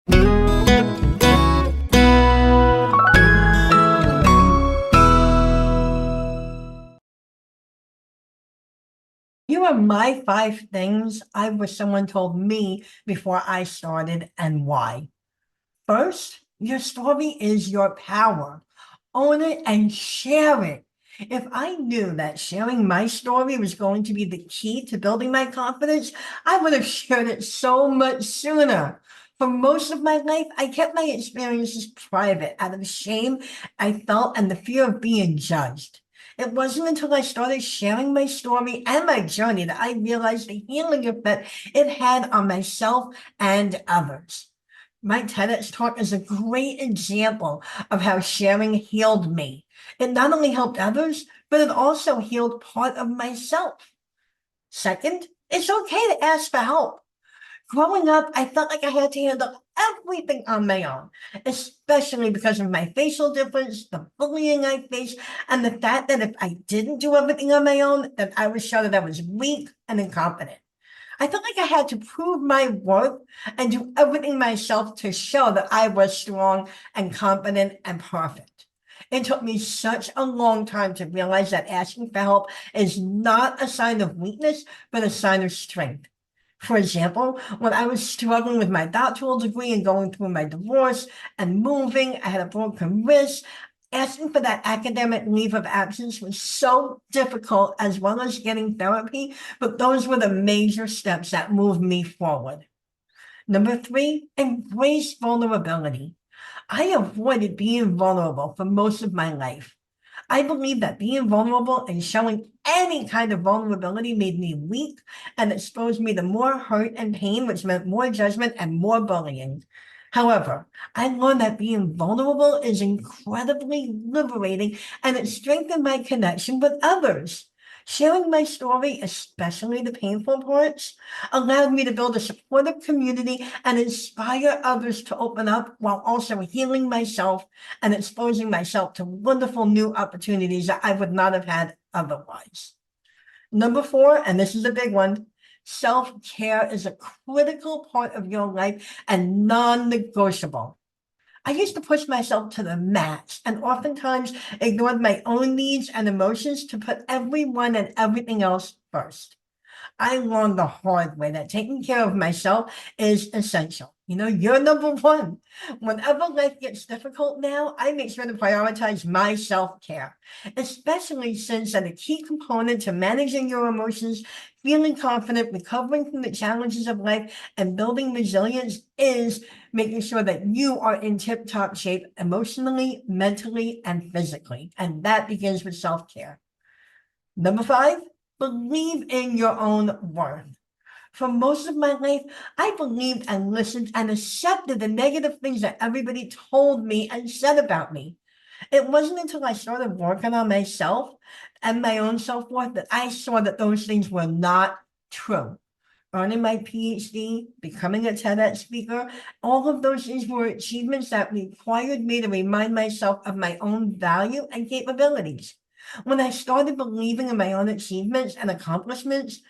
Here are my 5 things I wish someone told me before I started and why. First, your story is your power. Own it and share it. If I knew that sharing my story was going to be the key to building my confidence, I would have shared it so much sooner. For most of my life, I kept my experiences private out of shame I felt and the fear of being judged. It wasn't until I started sharing my story and my journey that I realized the healing effect it had on myself and others. My TEDx talk is a great example of how sharing healed me. It not only helped others, but it also healed part of myself. Second, it's okay to ask for help. Growing up, I felt like I had to handle everything on my own, especially because of my facial difference, the bullying I faced, and the fact that if I didn't do everything on my own, then I was shown that I was weak and incompetent. I felt like I had to prove my worth and do everything myself to show that I was strong and competent and perfect. It took me such a long time to realize that asking for help is not a sign of weakness, but a sign of strength. For example, when I was struggling with my doctoral degree and going through my divorce and moving, I had a broken wrist. Asking for that academic leave of absence was so difficult, as well as getting therapy, but those were the major steps that moved me forward. Number 3, embrace vulnerability. I avoided being vulnerable for most of my life. I believe that being vulnerable and showing any kind of vulnerability made me weak and exposed me to more hurt and pain, which meant more judgment and more bullying. However, I learned that being vulnerable is incredibly liberating and it strengthened my connection with others. Sharing my story, especially the painful parts, allowed me to build a supportive community and inspire others to open up while also healing myself and exposing myself to wonderful new opportunities that I would not have had otherwise. Number 4, and this is a big one, self-care is a critical part of your life and non-negotiable. I used to push myself to the max and oftentimes ignored my own needs and emotions to put everyone and everything else first. I learned the hard way that taking care of myself is essential. You're number one. Whenever life gets difficult now, I make sure to prioritize my self care, especially since that a key component to managing your emotions, feeling confident, recovering from the challenges of life, and building resilience is making sure that you are in tip top shape emotionally, mentally, and physically. And that begins with self care. Number 5, believe in your own worth. For most of my life, I believed and listened and accepted the negative things that everybody told me and said about me. It wasn't until I started working on myself and my own self worth that I saw that those things were not true. Earning my PhD, becoming a TEDx speaker, all of those things were achievements that required me to remind myself of my own value and capabilities. When I started believing in my own achievements and accomplishments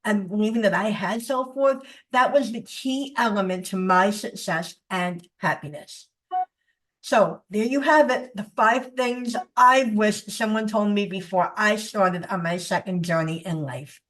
and believing that I had self worth, that was the key element to my success and happiness. So there you have it, the 5 things I wish someone told me before I started on my second journey in life.